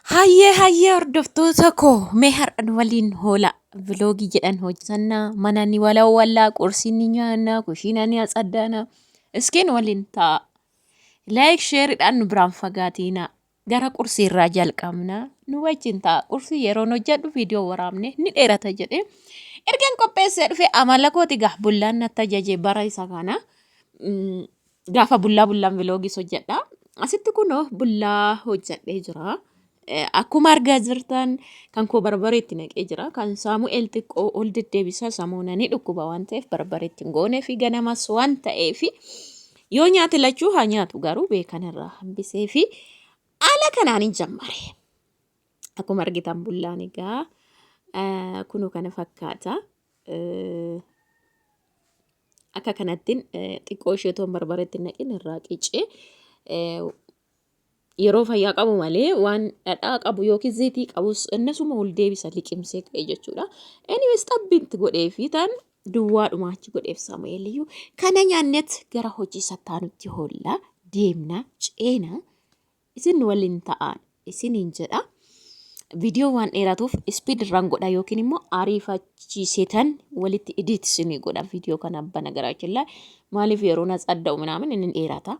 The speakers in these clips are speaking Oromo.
Hayyee hordoftoota koo mee har'an waliin hoola viloogii jedhan hojjannaa mana ni walawwallaa qursi ni nyaannaa kushiina ni atsaddaanaa iskiin waliin ta'a. Laayik sheeridhaan nu biraan fagaatinaa gara qursii irraa jalqabnaa nu wajjin ta'a qursii yeroon hojjedhu viidiyoo waraabne ni dheerata jedhe ergaan qopheessee dhufe amala kooti gaa bullaan natti ajajee bara isa kana gaafa bullaan viloogis hojjedha asitti kunoo bullaa hojjedhee jira. Akkuma argaa jirtan kan koo barbaree itti naqee jira. Kan Saamu'eel xiqqoo ol deddeebisa samuunanii dhukkuba waan ta'eef barbaree itti hin goonee fi ganamas waan ta'eef yoo nyaate lachuu haa nyaatu garuu beekan irraa hambisee fi haala kanaan hin jammare. Akkuma argitan bullaan egaa kunoo kana fakkaata. Akka kanattiin xiqqoo ishee toon barbaree itti naqin irraa qicee yeroo fayyaa qabu malee waan dhadhaa qabu yookiin zayitii qabus innasuma ol deebisa liqimsee ka'e jechuudha. Anyways xabbiitti godhee fi tan duwwaadhuma achi godheef Saamu'eeliyyuu kana nyaannet gara hojii sattaanutti hollaa deemna ceena isin waliin ta'an isiniin jedha. Viidiyoo waan dheeratuuf ispiid irraan godha yookiin immoo ariifachiisetan walitti edit isinii godha viidiyoo kana abbana garaachillaa maaliif yeroo na tsadda'u minaamin inni dheerata.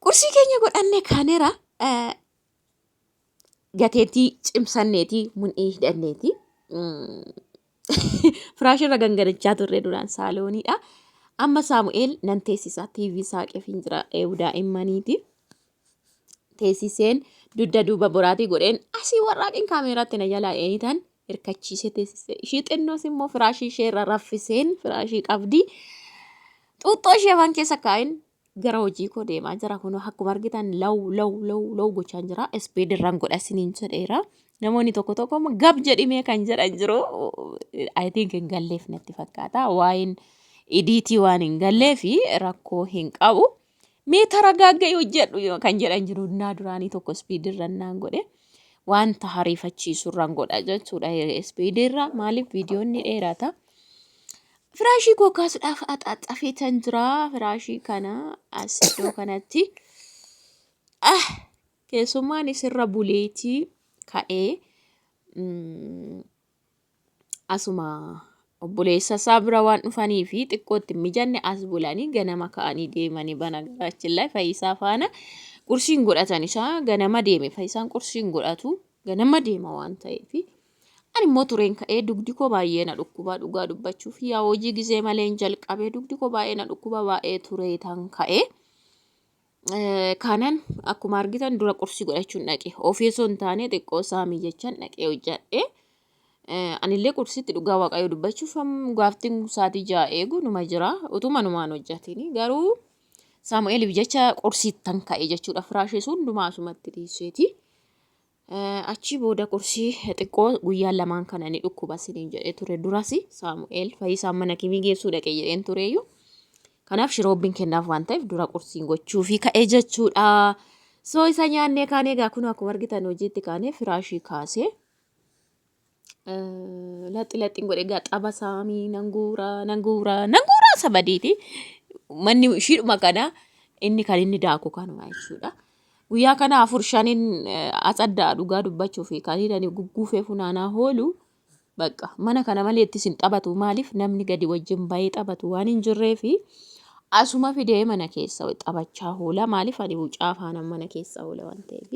Qursii keenya godhanne kaneera gateetii cimsanneetii mun'ii hidhanneetii firaashirra gangalachaa turre duraan saalooniidha. Amma Saamu'eel nan teessisaa TV saaqeef hin jira daa'immaniiti. Teessiseen dugda duuba boraatii godheen asii warraaqin kaameeraatti na jalaa eeyitan hirkachiisee teessisee ishii xinnoos immoo firaashii isheerra raffiseen firaashii qabdi. Xuuxxoo ishee afaan keessa kaa'in gara hojii koo deemaa jira kun akkuma argitan law gochaan jira ispiid irraan godha isiniin jedheera. Namoonni tokko gab jedhimee kan jedhan jiru I think hin galleef natti fakkaata waa'een idiitii waan hin galleefi rakkoo hin qabu. Meetara gaaga'ee hojjedhu kan jedhan jiru naa duraanii tokko ispiid irraan naan godhe wanta hariifachiisu irraan godha jechuudha ispiid irra maaliif viidiyoon ni dheerata. Firaashii koo kaasuudhaaf xaxxafeetan jira. Firaashii kana as iddoo kanatti keessummaan isirra buleetii ka'ee asuma obboleessa isaa bira waan dhufanii fi xiqqootti mijanne as bulanii ganama ka'anii deemanii bana garaachillaa Fayyisaa faana qursiin godhatan isaa ganama deeme Fayyisaan qursiin godhatu ganama deema waan ta'eef. Ani immoo tureen ka'ee dugdi koo baay'ee na dhukkuba dhugaa dubbachuuf yaa hojii gizee malee hin jalqabee dugdi koo baay'ee na dhukkuba baay'ee turee tan ka'ee kanan akkuma argitan dura qursii godhachuun dhaqe ofiisoo hin taane xiqqoo saamii jechaan dhaqee hojjedhe. Anillee qursiitti dhugaa waaqayyo dubbachuuf gaaftiin sa'aatii 6 eegu numa jira utuma numaan hojjetini garuu Saamu'eeliif jecha qursiittan ka'e jechuudha firaashii sun hundumaa asumatti dhiiseeti. Achi booda qursii xiqqoo guyyaa lamaan kana ni dhukkuba isiniin jedhee ture durasi Saamu'eel Fayyisaan mana kimii geessuu dhaqee jedheen tureeyyuu. Kanaaf shiroobbiin kennaaf waan ta'eef dura qursiin gochuu fi ka'ee jechuudha. Soo isa nyaannee kaanee egaa kun akkuma argitan hojiitti kaanee firaashii kaasee laxxiin godhe egaa xaba saamii nanguuraa sabadiiti. Manni ishiidhuma kana inni kan inni daaku kanuma jechuudha. Guyyaa kana 4-5 atsaddaa dhugaa dubbachuu fi kan gugguufee funaanaa oolu bakka mana kana malee itti sin taphatu maaliif namni gadi wajjin baay'ee taphatu waan hin jirree fi asuma fidee mana keessa taphachaa oola maaliif ani wucaa faana mana keessa oola waan ta'eef.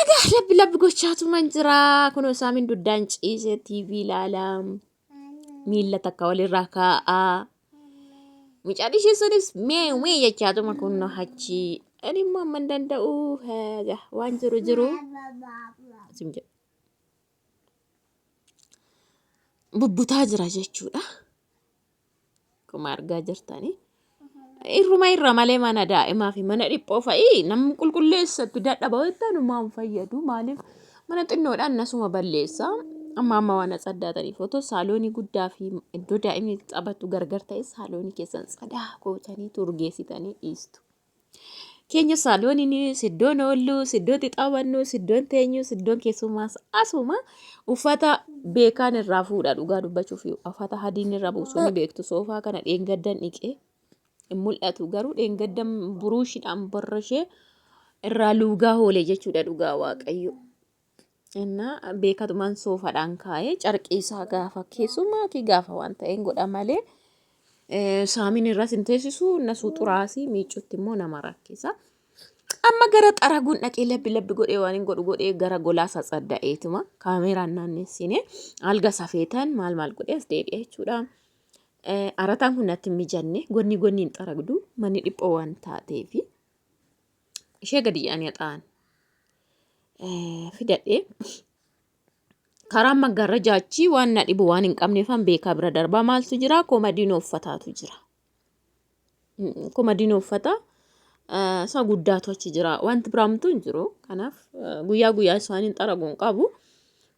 Egaa labbi gochaatu man jira kunoo saamiin duddaan ciisee TV ilaalaa miilla takka walirraa kaa'aa. Mucaan ishee sunis mee jechaatuma kun achi ani immoo amma hin danda'u waan jiru bubbutaa jira jechuudha. Akkuma argaa jirtanii irra malee mana daa'imaa fi mana dhiphoo fa'i namni qulqulleessatu dadhaba jettan maan fayyadu maaliif mana xinnoodhaan nasuma balleessa. Amma waan atsaddaataniif otoo saaloonii guddaa fi iddoo daa'imni taphatu gargar ta'e saaloonii keessan tsadaa gootanii turgeessitanii dhiistu. Keenya saalooniin siddoon oollu, siddoon xixaabannu, siddoon teenyu, siddoon keessummaas asuma uffata beekaan irraa fuudha dhugaa dubbachuuf uffata hadiin irra buusuun beektu soofaa kana dheengaddan dhiqee hin mul'atu garuu dheengaddan buruushiidhaan borrashee irraa luugaa hoolee jechuudha dhugaa waaqayyo. Innaa beekatumaan soofaadhaan kaa'ee carqii isaa gaafa keessumaa fi gaafa waan ta'een godha malee saamiin irras hin teessisu nasuu xuraasii miicuutti immoo nama rakkisa. Amma gara xaraguun dhaqee labbi labbi godhee waan hin godhu godhee gara golaa sassaadda'eetuma kaameeraan naannessine alga safeetan maal maal godhee as deebi'e jechuudha. Arataan kun natti hin mijanne gonni hin xaragdu manni dhiphoo waan taateefi ishee gadi yaa'anii xaa'an. Fidadhee karaan maggaarrajaa achii waan na dhibu waan hin qabneefan beekaa bira darbaa maaltu jira koomadiin uffataatu jira. Koomadiin uffataa isa guddaatu achi jira wanti biraamtu hin jiru kanaaf guyyaa guyyaa isaan hin xaraguun qabu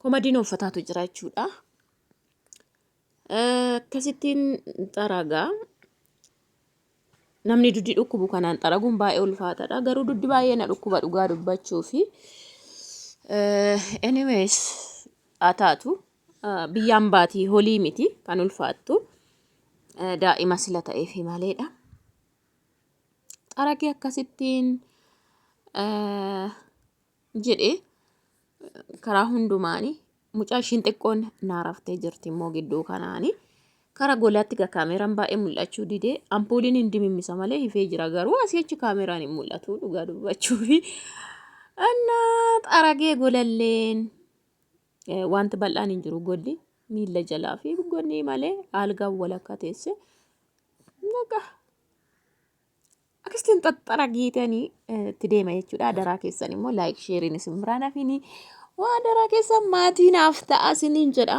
koomadiin uffataatu jira jechuudha. Akkasittiin xaragaa namni duddi dhukkubu kanaan xaraguun baay'ee ulfaataadha garuu duddi baay'ee na dhukkuba dhugaa dubbachuu fi anyways ataatu biyyaan baatii holii miti kan ulfaattu daa'ima sila ta'eefi maleedha. Xaragee akkasittiin jedhee karaa hundumaanii mucaa ishiin xiqqoon naaraftee jirti immoo gidduu kanaanii karaa golaatti kaameeraan baay'ee mul'achuu didee ampuuliin hin dimimmisa malee hifee jira garuu asii achi kaameeraan hin mul'atu dhugaa dubbachuu fi xaragee golalleen wanti bal'aan hin jiru golli miila jalaa fi gonni malee algaan walakkaa teesse nagaa. Akkasitiin xaragiitanii itti deema jechuudha. Daraa keessan immoo laayik sheeriin isin biraan hafini waa daraa keessan maatii naaf ta'a isiniin jedha.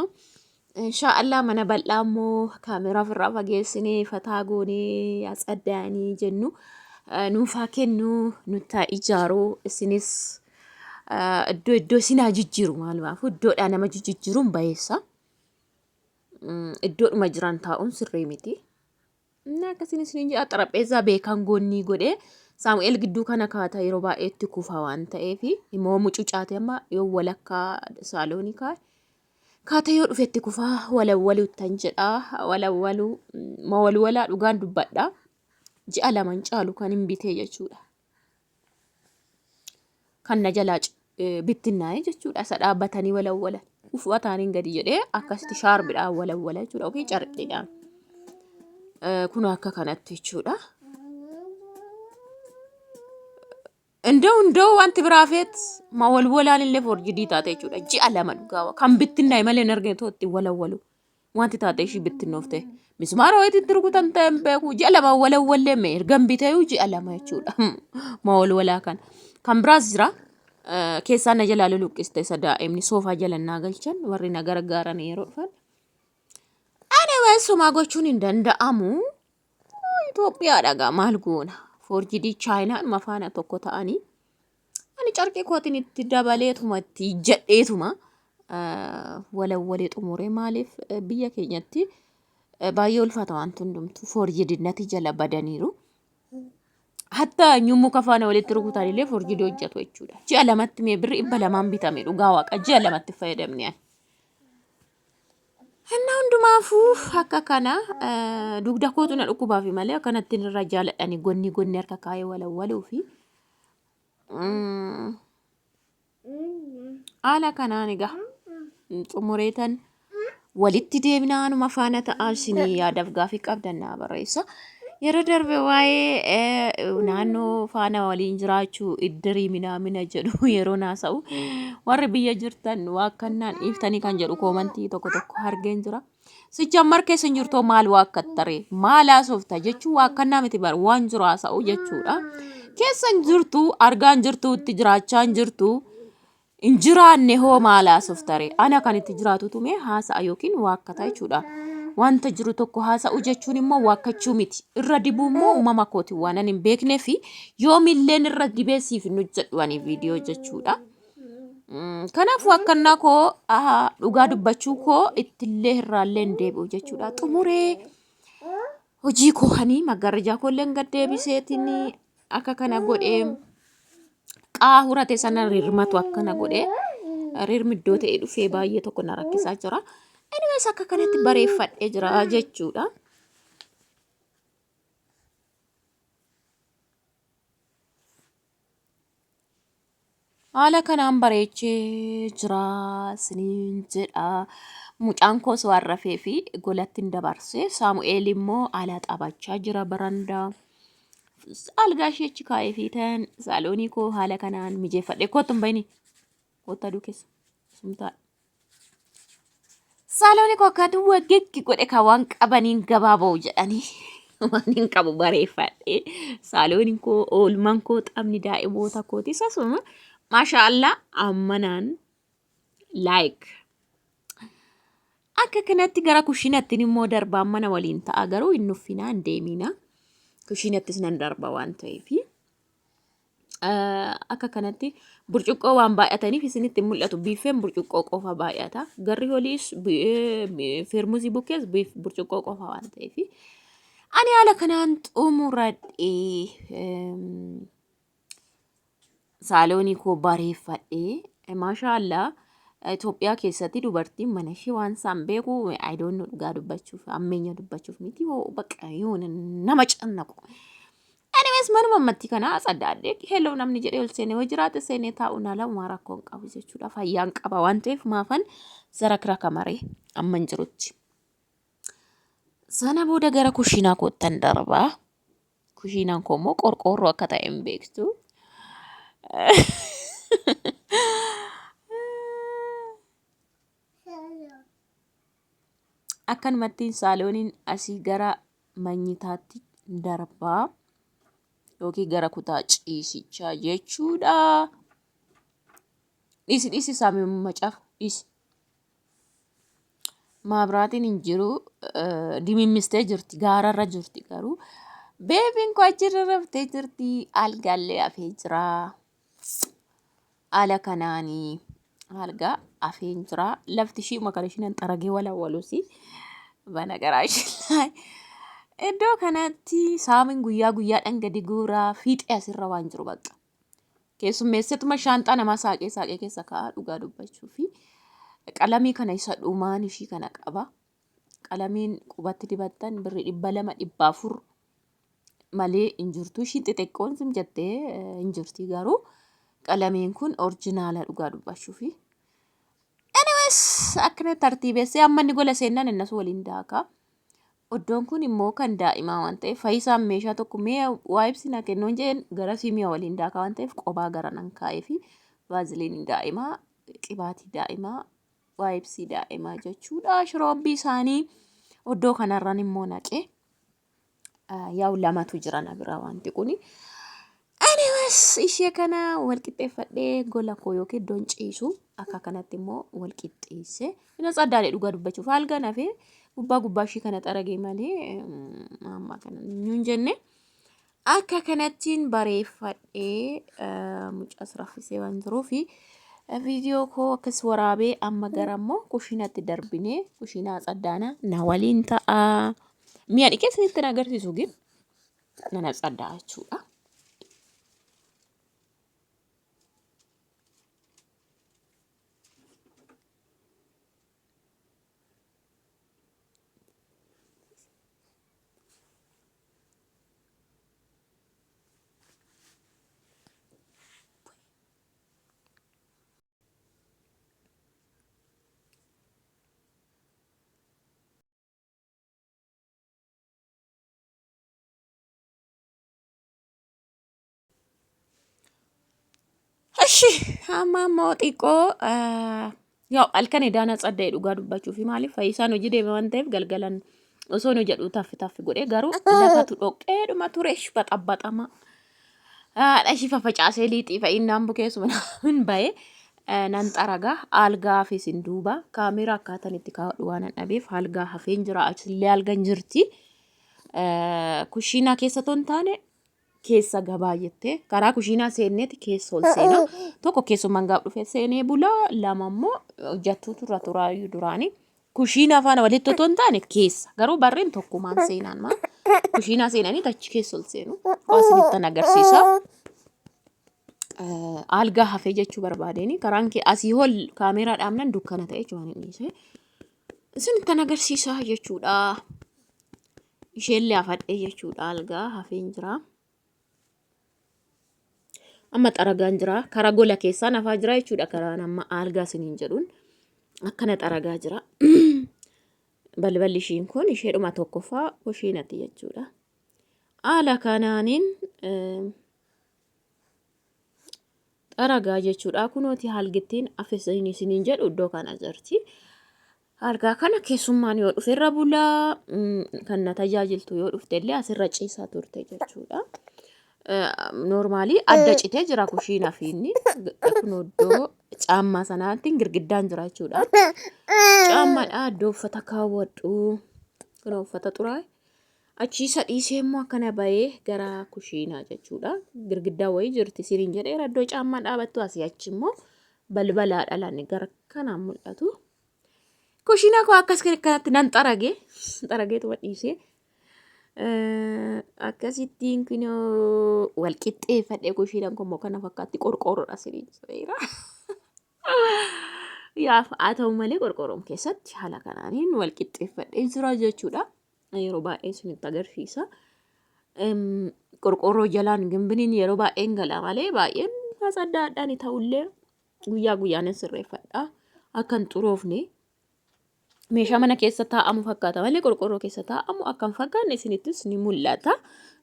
Inshaallah mana bal'aa immoo kaameeraa ofirraa fageessinee fataa goonee atsaddaanii jennu nuufaa kennu nutti ijaaruu isinis iddoo isin jijjiiru maalumaaf iddoodhaa nama jijjiiruun bayeessa. Iddoodhuma jiran taa'uun sirrii miti. Akkasiin isin jedha xarapheezaa beekan goonnii godhee Saamu'eel gidduu kana kaata yeroo baay'eetti kufa waan ta'eef immoo mucucaate amma yoo walakkaa saaloonii kaata yoo dhufetti kufaa walawwaluu tan jedha walawwaluu walwalaa dhugaan dubbadha ji'a lama caalu kan hin bitee jechuudha. Kan na jalaa bittinnaa'e jechuudha isa dhaabbatanii walawwalan uffataaniin gadi jedhee akkasitti shaarbiidhaan walawwala jechuudha yookiin carqiidhaan. Kun akka kanatti jechuudha. Indoo wanti biraafeet ma walwalaan illee forjidii taate jechuudha. Ji'a lama dhugaa kan bittinnaa'e malee hin argine tootti walawwalu wanti taate ishii bittinnoofte mismaara wayiitti rukutan ta'e hin beeku ji'a lama walawwallee mee ergan biteeyu ji'a lama jechuudha. Ma walwalaa kan biraas jira keessaa na jalaa luluqqiste isa daa'imni soofaa jalannaa galchan warri na gargaaran yeroo dhufan. Sumaa gochuun hin danda'amu. Itoophiyaa dhagaa maal goona? Forjidii chaayinaan mafaana tokko ta'anii ani carqee kootiin itti dabaleetuma itti jedheetuma walawwalee xumuree maaliif biyya keenyatti baay'ee ulfaata wanti hundumtu forjidinnati jala badaniiru. Hatta nyummu kafaana walitti rukutan illee forjidii hojjetu jechuudha. Ji'a lamatti mee birri 200 bitame dhugaa waaqa ji'a lamatti fayyadamne. Inni hundumaafuu akka kana dugda kootu na dhukkubaa fi malee akkanatti irra jaaladhani gonni harka kaayee walawwaluu fi haala kanaan egaa xumureetan walitti deebinaanuma faana ta'aa isinii yaadaaf gaafii qabdan naa barreessa. Yeroo darbe waa'ee naannoo faana waliin jiraachuu iddirii mina jedhu yeroo naasa'u warri biyya jirtan waakkannaan dhiiftanii kan jedhu koomantii tokko argeen jira. Sijammar keessa hin jirtoo maal waakkattare maal haasofta jechuun waakkannaa miti bar waan jiru haasa'u jechuudha. Keessa hin jirtu argaan jirtu itti jiraachaa hin jirtu hin jiraanne hoo maal haasoftare ana kan itti jiraatutu mee haasa'a yookiin waakkata jechuudha. Wanta jiru tokko haasa'u jechuun immoo waakkachuu miti. Irra dibuu immoo uumama kooti waan ani hin beeknee fi yoomilleen irra dibeessiif nu jedhuwani viidiyoo jechuudha. Kanaaf waakkannaa koo dhugaa dubbachuu koo ittillee irraallee hin deebi'u jechuudha. Xumuree hojii koo hani maggaarrajaa koollee gad deebiseetiin akka kana godhee qaahurate sana rirmatu akkana godhee rirmi iddoo ta'ee dhufee baay'ee tokko na rakkisaa jira. Anyways akka kanatti bareeffadhee jira jechuudha. Haala kanaan bareechee jira isiniin jedha. Mucaan koos waan rafee fi golatti hin dabarse. Saamu'eel immoo ala taphachaa jira barandaa. Algaa ishee achi kaa'ee fi ta'an saaloonii koo haala kanaan mijeeffadhe. Kootu hin bayini. Kootu aduu keessa. Sumtaa. Saaloonii koo akka aduu waggeekki godhe kan waan qabaniin gabaaboo jedhanii. Waan hin qabu bareeffadhe. Saalooniin koo oolmaan koo xabni daa'imoota kooti. Isasuma maashaallah ammanaan like. Akka kanatti gara kushiinatti immoo darbaan mana waliin ta'a garuu hin nuffinaa hin deemina. Kushiinattis nan darba waan ta'eef. Akka kanatti burcuqqoo waan baay'ataniif isinitti mul'atu. Biiffeen burcuqqoo qofa baay'ata. Garri holiis feermusii bukkees burcuqqoo qofa waan ta'eef. Ani haala kanaan xumuradhee saaloonii koo bareeffadhee maashaallah. Itoophiyaa keessatti dubartiin mana ishee waan isaan beeku I don't know dhugaa dubbachuuf ammeenya dubbachuuf miti bakka yoona nama cannaqu. Anyways manuma ammatti kana saddaadde hello namni jedhee ol seenee hoo jiraate seenee taa'uun ala uumaa rakkoo hin qabu jechuudha. Fayyaan qaba waan ta'eef maafan zarakra kamaree amman jirutti. Sana booda gara kushiinaa koottan darbaa. Kushiinaan koo immoo qorqoorroo akka ta'e hin beektu. Akkanumattiin saalooniin asii gara manyitaatti darbaa yookiin gara kutaa ciisichaa jechuudha. Dhisi saamee macaaf dhisi. Maabiraatiin hin jiru dimimmistee jirti gaararra jirti garuu beebiin koo achirra raftee jirti algaallee hafee jira. Haala kanaanii algaa hafee jira lafti ishii makana ishiin xaragee walawwaluusi. Bana garaashilaa iddoo kanatti saamiin guyyaadhaan gadi guuraa fiixee asirra waan jiru bakka keessummeessituma shaanxaa namaa saaqee keessa kaa'aa dhugaa dubbachuu fi qalamii kana isa dhumaan ishii kana qaba. Qalamiin qubatti dibattan birrii 200-400 malee hin jirtu ishii xixiqqoon sim jettee hin jirti garuu qalamiin kun orjinaala dhugaa dubbachuu fi akkana tartiibessee amma inni gola seenan innasu waliin daakaa. Iddoon kun immoo kan daa'imaa waan ta'eef fayyisaan meeshaa tokko mee waa ibsina kennuun jeen gara siimiyaa waliin daakaa waan ta'eef qophaa gara nan kaa'ee fi vaaziliinii daa'imaa, qibaatii daa'imaa, waa ibsii daa'imaa jechuudha. Shiroobbii isaanii iddoo kanarraan immoo naqee yaa'u lamatu jira na bira wanti kuni. Anyways ishee kana wal qixxeeffadhee gola koo yookiin iddoon ciisu akka kanatti immoo wal qixxeesse. Innis addaalee dhugaa dubbachuuf halkan hafee gubbaa ishii kana xaragee malee amma kana hin jenne. Akka kanattiin bareeffadhee mucaas raffisee waan jiruuf viidiyoo koo akkas waraabee amma gara immoo kushiinatti darbinee kushiinaa saddaana na waliin ta'a. Mi'a dhiqee isinitti agarsiisu gin nana saddaa jechuudha. እሺ አማሞ ጢቆ ያው አልከን ዳና ጸዳይ ዱጋ ዱባችሁ ፊ ማሊ ፈይሳን ወጂ ደም ወንተፍ ገልገለን ኦሶን ወጀዱ ታፍ ጎዴ ጋሩ ለፋቱ ዶቄ ዱማ ቱሬሽ በጣባጣማ አዳሺ ፈፈጫሴ ሊጢ ፈኢናም ቡኬሱ ምን ባይ ናንጠራጋ አልጋ ፊ ሲንዱባ ካሜራ አካተን ኢትካዱ ዋና ነቤፍ አልጋ ሀፌን ጅራ አችሊ አልጋን ጅርቲ ኩሺና ኬሰቶን ታኔ keessa gabaa jettee karaa kushiinaa seenneeti keessa ol seenaa tokko keessummaan gaaf dhufee seenee bulaa lama immoo hojjattuu turaayyuu duraanii kushiinaa faana walitti otoo hin taane keessa garuu barreen tokkumaan seenaan maa kushiinaa seenanii achi keessa ol seenu waasinitti agarsiisa. Algaa hafee jechuu barbaadeni karaan kee asii ol kaameeraa dhaabnan dukkana ta'e jechuun hin dhiise isinitti agarsiisa jechuudha. Isheellee hafadhee jechuudha algaa hafeen jira. Amma xaragaan jira. Karaa gola keessaa nafaa jira jechuudha. Karaan amma algaa isiniin jedhuun akkana xaragaa jira. Balballi ishiin kun isheedhuma tokkoffaa kushiinati jechuudha. Haala kanaaniin xaragaa jechuudha. Kunooti haalgittiin afeesanii isiniin jedhu iddoo kana jirti. Algaa kana keessummaan yoo dhufe irra bulaa kan na tajaajiltu yoo dhufte illee asirra ciisaa turte jechuudha. Normaalii adda citee jira kushiinaa fi inni kun iddoo caammaa sanaatti girgiddaan jira jechuudha. Caammaadha iddoo uffata kaawwadhu. Kun uffata xuraa'e. Achiisa dhiisee immoo akkana bahee gara kushiinaa jechuudha. Girgiddaa wayii jirti siriin jedhee iddoo caammaa dhaabattu asii achi immoo balbalaa dhalaan gara kanaan mul'atu. Kushiinaa koo akkas kanatti nan xarageetu dhiisee akkasittiin kun wal qixxeeffadhee kushiinaan kun immoo kana fakkaatti qorqoorroodha siriin jedheera. Haa ta'u malee qorqoorroon keessatti haala kanaaniin wal qixxeeffadhee jira jechuudha. Yeroo baay'ee isinitti agarsiisa. Qorqoorroo jalaan gimbiniin yeroo baay'een gala malee baay'een adda addaan ta'ullee guyyaa guyyaan sirreeffadha. Akka hin xuroofne meeshaa mana keessa taa'amu fakkaata malee qorqoorroo keessa taa'amu akka hin fakkaanne isinittis ni mul'ata.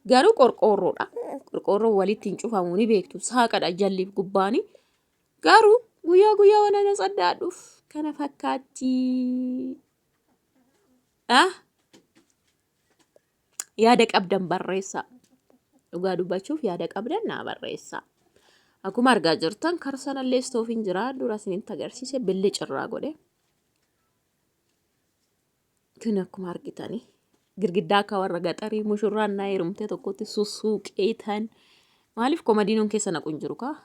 Garuu qorqoorroodha. Qorqoorroo walitti hin cufamu ni beektu. Saaqadha jalliif gubbaani. Garuu guyyaa waan ana saddaadhuuf kana fakkaatti. Yaada qabdan barreessaa. Dhugaa dubbachuuf yaada qabdan naa barreessaa. Akkuma argaa jirtan karsanallee istoofiin jira. Dura isinitti agarsiise billi cirraa godhe. Kun akkuma argitanii girgiddaa akka warra gaxarii mushurraan naa heerumtee tokkotti sussuuqeetan maaliif komadiinoon keessa naqu hin jiru kaa?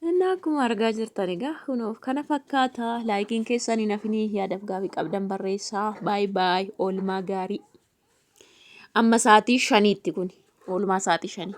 Inni akkuma argaa jirtan egaa kunoof kana fakkaata. Laayikiin keessanii nafinii yaadaaf gaafii qabdan barreessaa. Baay oolmaa gaarii. Amma sa'aatii 5tti kun oolmaa sa'aatii 5.